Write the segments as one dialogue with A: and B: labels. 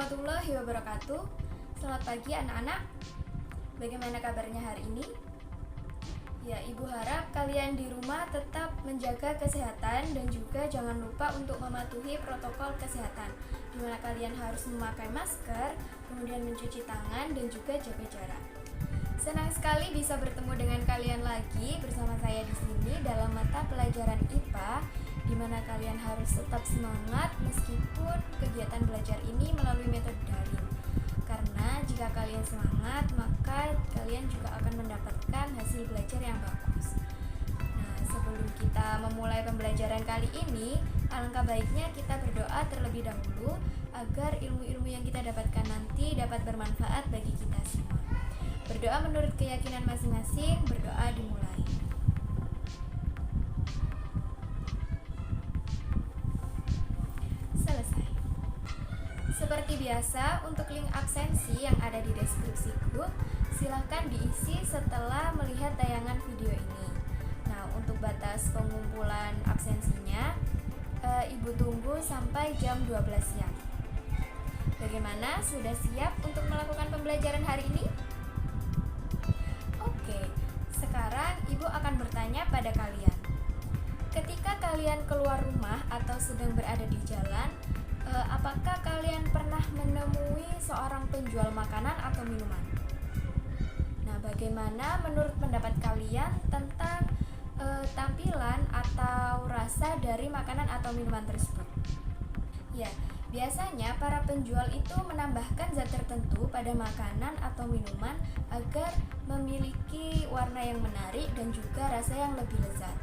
A: warahmatullahi wabarakatuh. Selamat pagi anak-anak. Bagaimana kabarnya hari ini? Ya, Ibu harap kalian di rumah tetap menjaga kesehatan dan juga jangan lupa untuk mematuhi protokol kesehatan, di mana kalian harus memakai masker, kemudian mencuci tangan dan juga jaga jarak. Senang sekali bisa bertemu dengan kalian lagi bersama saya di sini dalam mata pelajaran IPA, di mana kalian harus tetap semangat meskipun kegiatan belajar ini melalui metode daring. Karena jika kalian semangat, maka kalian juga akan mendapatkan hasil belajar yang bagus. Nah, sebelum kita memulai pembelajaran kali ini, alangkah baiknya kita berdoa terlebih dahulu agar ilmu-ilmu yang kita dapatkan nanti dapat bermanfaat bagi kita semua. Berdoa menurut keyakinan masing-masing, berdoa dimulai. Selesai. Seperti biasa, untuk link absensi yang ada di deskripsiku, silahkan diisi setelah melihat tayangan video ini. Nah, untuk batas pengumpulan absensinya, Ibu tunggu sampai jam 12 siang. Bagaimana? Sudah siap untuk melakukan pembelajaran hari ini? Oke, sekarang Ibu akan bertanya pada kalian. Ketika kalian keluar rumah atau sedang berada di jalan, apakah kalian pernah menemui seorang penjual makanan atau minuman? Nah, bagaimana menurut pendapat kalian tentang tampilan atau rasa dari makanan atau minuman tersebut? Ya, biasanya para penjual itu menambahkan zat tertentu pada makanan atau minuman agar memiliki warna yang menarik dan juga rasa yang lebih lezat.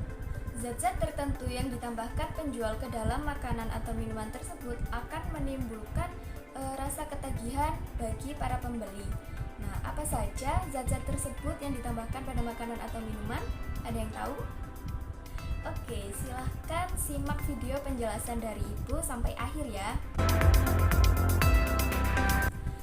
A: Zat-zat tertentu yang ditambahkan penjual ke dalam makanan atau minuman tersebut akan menimbulkan rasa ketagihan bagi para pembeli. Nah, apa saja zat-zat tersebut yang ditambahkan pada makanan atau minuman? Ada yang tahu? Oke, silahkan simak video penjelasan dari Ibu sampai akhir ya.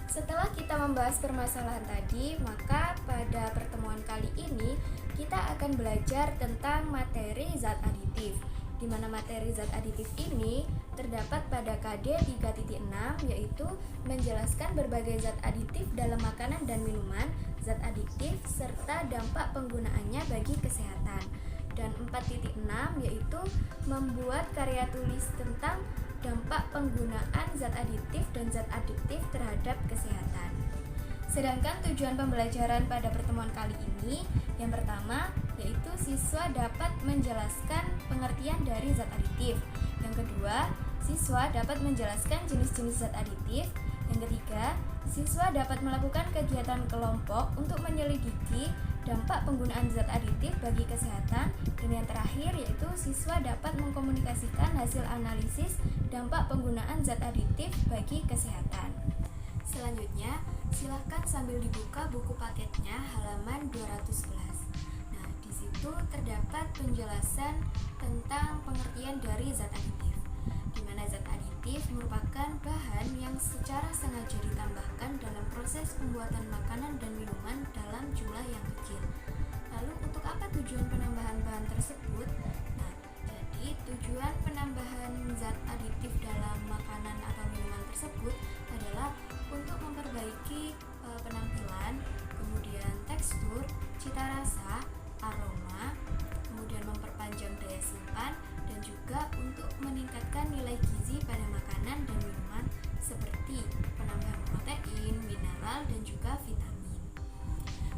A: Setelah kita membahas permasalahan tadi, maka pada pertemuan kali ini kita akan belajar tentang materi zat aditif, di mana materi zat aditif ini terdapat pada KD 3.6, yaitu menjelaskan berbagai zat aditif dalam makanan dan minuman, zat aditif, serta dampak penggunaannya bagi kesehatan. Dan 4.6 yaitu membuat karya tulis tentang dampak penggunaan zat aditif dan zat adiktif terhadap kesehatan. Sedangkan tujuan pembelajaran pada pertemuan kali ini, yang pertama yaitu siswa dapat menjelaskan pengertian dari zat aditif. Yang kedua, siswa dapat menjelaskan jenis-jenis zat aditif. Yang ketiga, siswa dapat melakukan kegiatan kelompok untuk menyelidiki dampak penggunaan zat aditif bagi kesehatan. Dan yang terakhir yaitu siswa dapat mengkomunikasikan hasil analisis dampak penggunaan zat aditif bagi kesehatan. Selanjutnya, silahkan sambil dibuka buku paketnya halaman 211. Nah, di situ terdapat penjelasan tentang pengertian dari zat aditif, di mana zat aditif merupakan bahan yang secara sengaja ditambahkan dalam proses pembuatan makanan dan minuman dalam jumlah yang kecil. Lalu untuk apa tujuan penambahan bahan tersebut? Nah, jadi tujuan penambahan zat aditif dalam makanan atau minuman tersebut adalah untuk memperbaiki penampilan, kemudian tekstur, cita rasa, aroma, kemudian memperpanjang daya simpan, dan juga untuk meningkatkan nilai gizi pada makanan dan minuman seperti penambahan protein, mineral, dan juga vitamin.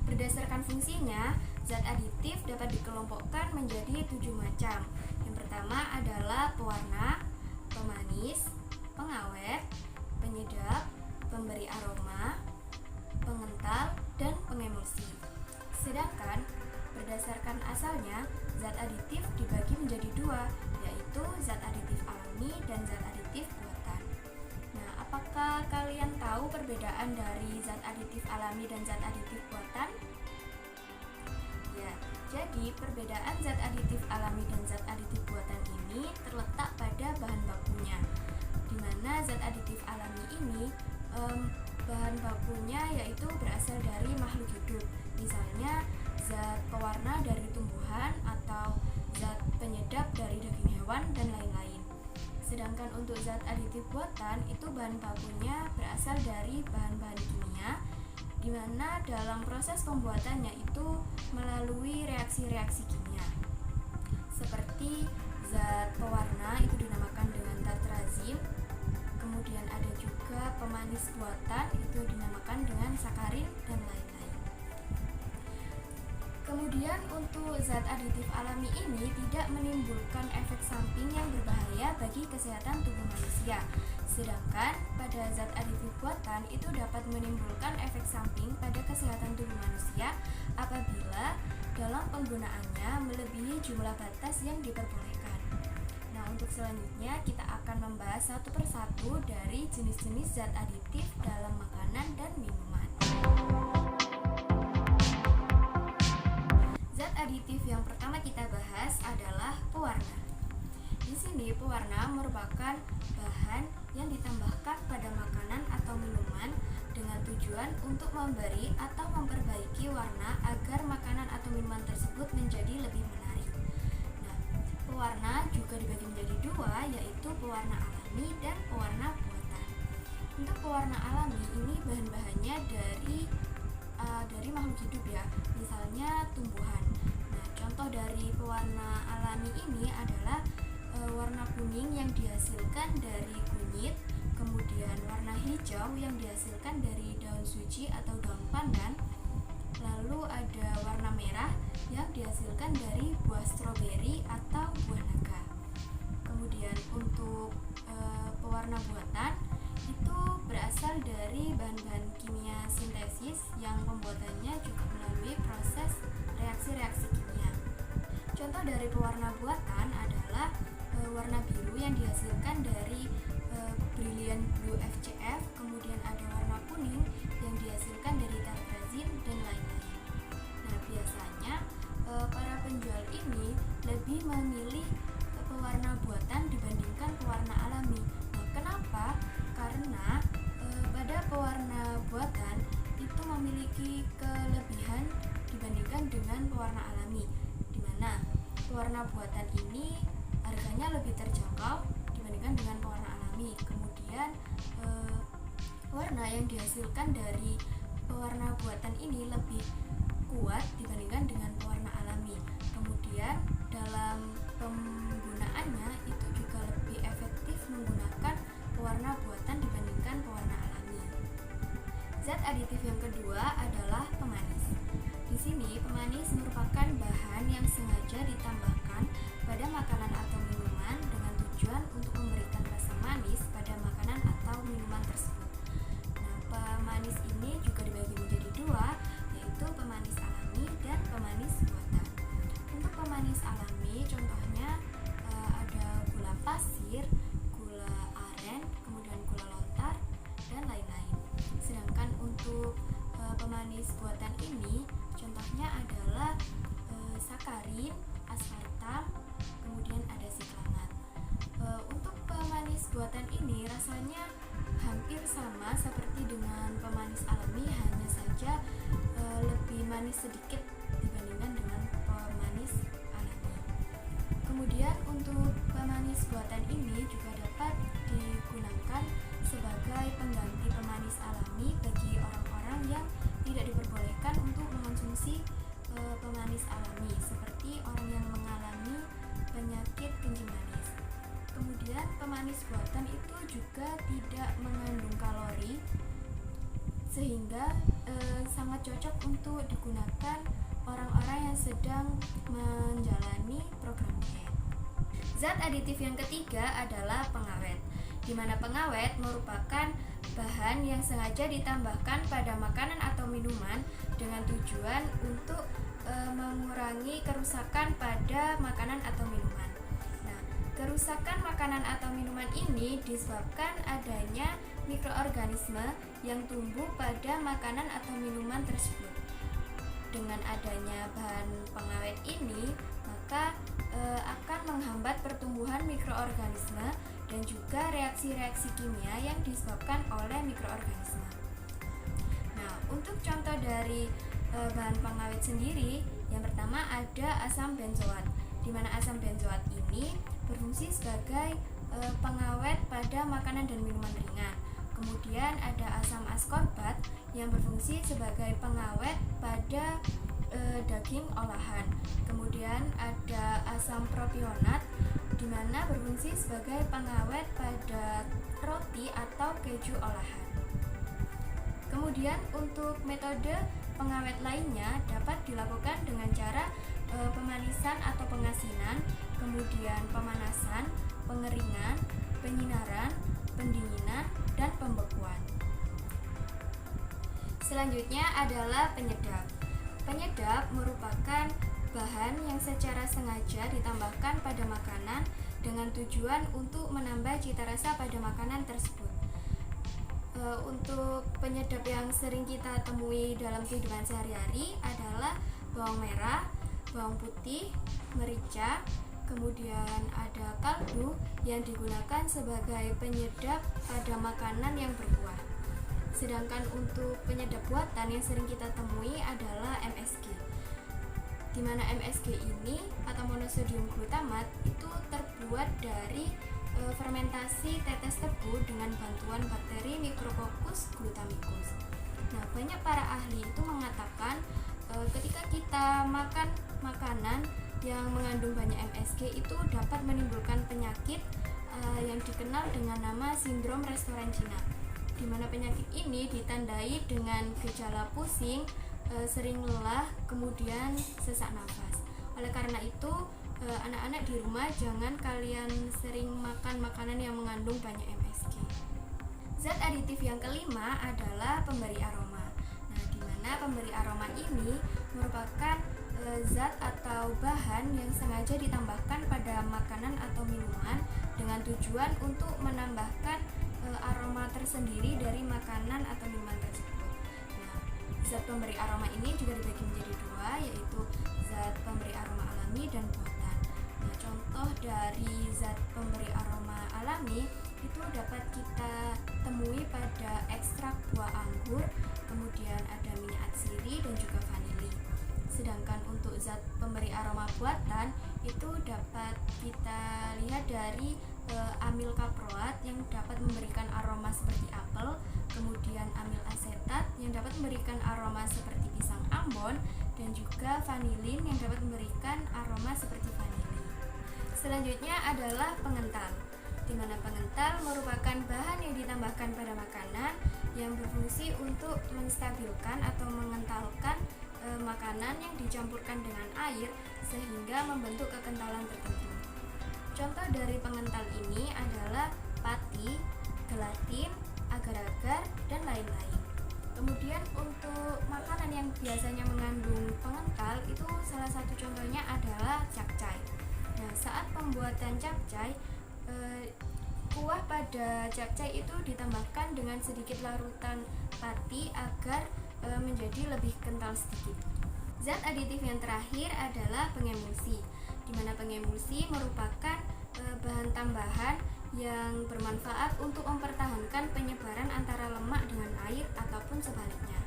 A: Berdasarkan fungsinya, zat aditif dapat dikelompokkan menjadi 7 macam. Yang pertama adalah pewarna, pemanis, pengawet, penyedap, pemberi aroma, pengental, dan pengemulsi. Sedangkan berdasarkan asalnya, zat aditif dibagi menjadi 2, yaitu zat aditif alami dan zat aditif buatan. Nah, apakah kalian tahu perbedaan dari zat aditif alami dan zat aditif buatan? Ya, jadi perbedaan zat aditif alami dan zat aditif buatan ini terletak pada bahan bakunya, di mana zat aditif alami ini bahan bakunya yaitu berasal dari makhluk hidup, misalnya zat pewarna dari tumbuhan atau zat penyedap dari daging hewan dan lain-lain. Sedangkan untuk zat aditif buatan itu bahan bakunya berasal dari bahan-bahan kimia, di mana dalam proses pembuatannya itu melalui reaksi-reaksi kimia. Seperti zat pewarna itu dinamakan dengan tartrazin, kemudian ada juga pemanis buatan itu dinamakan dengan sakarin dan lain-lain. Kemudian untuk zat aditif alami ini tidak menimbulkan efek samping yang berbahaya bagi kesehatan tubuh manusia. Sedangkan pada zat aditif buatan itu dapat menimbulkan efek samping pada kesehatan tubuh manusia apabila dalam penggunaannya melebihi jumlah batas yang diperbolehkan. Nah, untuk selanjutnya kita akan membahas satu persatu dari jenis-jenis zat aditif dalam makanan dan minuman. Zat aditif yang pertama kita bahas adalah pewarna. Di sini pewarna merupakan bahan yang ditambahkan pada makanan atau minuman dengan tujuan untuk memberi atau memperbaiki warna agar makanan atau minuman tersebut menjadi lebih menarik. Nah, pewarna juga dibagi menjadi dua, yaitu pewarna alami dan pewarna buatan. Untuk pewarna alami ini bahan-bahannya dari makhluk hidup ya, misalnya tumbuhan. Nah, contoh dari pewarna alami ini adalah warna kuning yang dihasilkan dari kunyit, kemudian warna hijau yang dihasilkan dari daun suji atau daun pandan, lalu ada warna merah yang dihasilkan dari buah stroberi atau buah naga. Kemudian untuk pewarna buatan itu berasal dari bahan-bahan kimia sintesis yang pembuatannya juga melalui proses reaksi-reaksi kimia. Contoh dari pewarna buatan adalah warna biru yang dihasilkan dari brilliant blue FCF, kemudian ada warna kuning yang dihasilkan dari tartrazin dan lain-lain. Nah, biasanya para penjual ini lebih memilih pewarna buatan dibandingkan pewarna alami. Nah, kenapa? Karena pada pewarna buatan itu memiliki kelebihan dibandingkan dengan pewarna alami, di mana pewarna buatan ini harganya lebih terjangkau dibandingkan dengan pewarna alami. Kemudian warna yang dihasilkan dari pewarna buatan ini lebih kuat dibandingkan dengan pewarna alami. Kemudian dalam penggunaannya itu juga lebih efektif menggunakan pewarna buatan dibandingkan pewarna alami. Zat aditif yang kedua adalah pemanis. Di sini pemanis merupakan bahan yang sengaja ditambahkan pada makanan atau minuman dengan tujuan untuk memberikan rasa manis pada makanan atau minuman tersebut. Nah, pemanis ini juga dibagi menjadi dua, yaitu pemanis alami dan pemanis buatan. Untuk pemanis alami contohnya ada gula pasir, gula aren, kemudian gula lontar, dan lain-lain. Sedangkan untuk pemanis buatan ini contohnya adalah sakarin, aspartam, kemudian ada siklamat. Untuk pemanis buatan ini rasanya hampir sama seperti dengan pemanis alami, hanya saja lebih manis sedikit dibandingkan dengan pemanis alami. Kemudian untuk pemanis buatan ini juga dapat digunakan sebagai pengganti pemanis alami bagi orang-orang yang tidak diperbolehkan untuk mengonsumsi pemanis alami, seperti orang yang mengalami penyakit kencing manis. Kemudian pemanis buatan itu juga tidak mengandung kalori, sehingga sangat cocok untuk digunakan orang-orang yang sedang menjalani program diet. Zat aditif yang ketiga adalah pengawet, di mana pengawet merupakan bahan yang sengaja ditambahkan pada makanan atau minuman dengan tujuan untuk mengurangi kerusakan pada makanan atau minuman. Nah, kerusakan makanan atau minuman ini disebabkan adanya mikroorganisme yang tumbuh pada makanan atau minuman tersebut. Dengan adanya bahan pengawet ini, maka akan menghambat pertumbuhan mikroorganisme dan juga reaksi-reaksi kimia yang disebabkan oleh mikroorganisme. Nah, untuk contoh dari bahan pengawet sendiri, yang pertama ada asam benzoat, di mana asam benzoat ini berfungsi sebagai pengawet pada makanan dan minuman ringan. Kemudian ada asam askorbat yang berfungsi sebagai pengawet pada daging olahan. Kemudian ada asam propionat di mana berfungsi sebagai pengawet pada roti atau keju olahan. Kemudian untuk metode pengawet lainnya dapat dilakukan dengan cara pemanisan atau pengasinan, kemudian pemanasan, pengeringan, penyinaran, pendinginan, dan pembekuan. Selanjutnya adalah penyedap. Penyedap merupakan bahan yang secara sengaja ditambahkan pada makanan dengan tujuan untuk menambah cita rasa pada makanan tersebut. Untuk penyedap yang sering kita temui dalam kehidupan sehari-hari adalah bawang merah, bawang putih, merica, kemudian ada kaldu yang digunakan sebagai penyedap pada makanan yang berkuah. Sedangkan untuk penyedap buatan yang sering kita temui adalah MSG, di mana MSG ini atau monosodium glutamat itu terbuat dari fermentasi tetes tebu dengan bantuan bakteri Micrococcus glutamicus. Nah, banyak para ahli itu mengatakan ketika kita makan makanan yang mengandung banyak MSG itu dapat menimbulkan penyakit yang dikenal dengan nama sindrom restoran Cina, di mana penyakit ini ditandai dengan gejala pusing, sering lelah, kemudian sesak nafas. Oleh karena itu, anak-anak di rumah jangan kalian sering makan makanan yang mengandung banyak MSG. Zat aditif yang kelima adalah pemberi aroma. Nah, di mana pemberi aroma ini merupakan zat atau bahan yang sengaja ditambahkan pada makanan atau minuman dengan tujuan untuk menambahkan aroma tersendiri dari makanan atau minuman tersebut. Nah, zat pemberi aroma ini juga dibagi menjadi dua, yaitu zat pemberi aroma alami dan buatan. Nah, contoh dari zat pemberi aroma alami itu dapat kita temui pada ekstrak buah anggur, kemudian ada minyak atsiri dan juga vanili. Sedangkan untuk zat pemberi aroma buatan itu dapat kita lihat dari amil kaproat yang dapat memberikan aroma seperti apel, kemudian amil asetat yang dapat memberikan aroma seperti pisang ambon, dan juga vanilin yang dapat memberikan aroma seperti vanili. Selanjutnya adalah pengental, di mana pengental merupakan bahan yang ditambahkan pada makanan yang berfungsi untuk menstabilkan atau mengentalkan makanan yang dicampurkan dengan air sehingga membentuk kekentalan tertentu. Contoh dari pengental ini adalah pati, gelatin, agar-agar, dan lain-lain. Kemudian untuk makanan yang biasanya mengandung pengental itu salah satu contohnya adalah capcay. Nah, saat pembuatan capcay, kuah pada capcay itu ditambahkan dengan sedikit larutan pati agar menjadi lebih kental sedikit. Zat aditif yang terakhir adalah pengemulsi, di mana pengemulsi merupakan bahan tambahan yang bermanfaat untuk mempertahankan penyebaran antara lemak dengan air ataupun sebaliknya.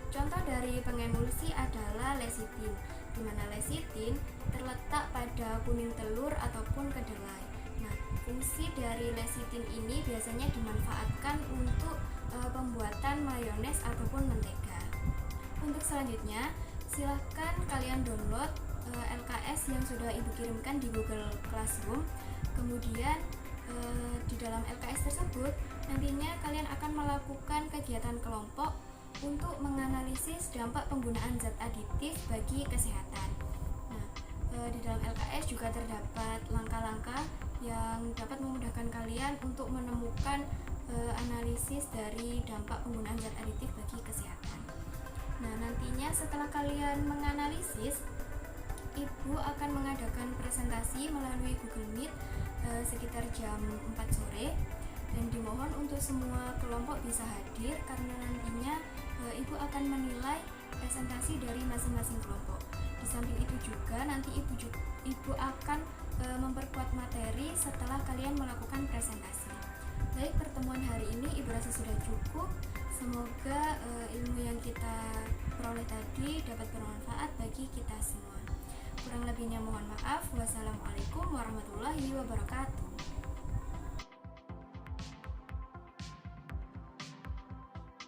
A: Contoh dari pengemulsi adalah lecitin, di mana lecitin terletak pada kuning telur ataupun kedelai. Nah, fungsi dari lecitin ini biasanya dimanfaatkan untuk pembuatan mayones ataupun mentega. Untuk selanjutnya, silahkan kalian download LKS yang sudah Ibu kirimkan di Google Classroom. Kemudian di dalam LKS tersebut nantinya kalian akan melakukan kegiatan kelompok untuk menganalisis dampak penggunaan zat aditif bagi kesehatan. Nah, di dalam LKS juga terdapat langkah-langkah yang dapat memudahkan kalian untuk menemukan analisis dari dampak penggunaan zat aditif bagi kesehatan. Nah, nantinya setelah kalian menganalisis, Ibu akan mengadakan presentasi melalui Google Meet sekitar jam 4 sore, dan dimohon untuk semua kelompok bisa hadir karena nantinya Ibu akan menilai presentasi dari masing-masing kelompok. Di samping itu juga nanti Ibu akan memperkuat materi setelah kalian melakukan presentasi. Baik, pertemuan hari ini Ibu rasa sudah cukup. Semoga ilmu yang kita peroleh tadi dapat bermanfaat bagi kita semua. Kurang lebihnya mohon maaf. Wassalamualaikum warahmatullahi wabarakatuh.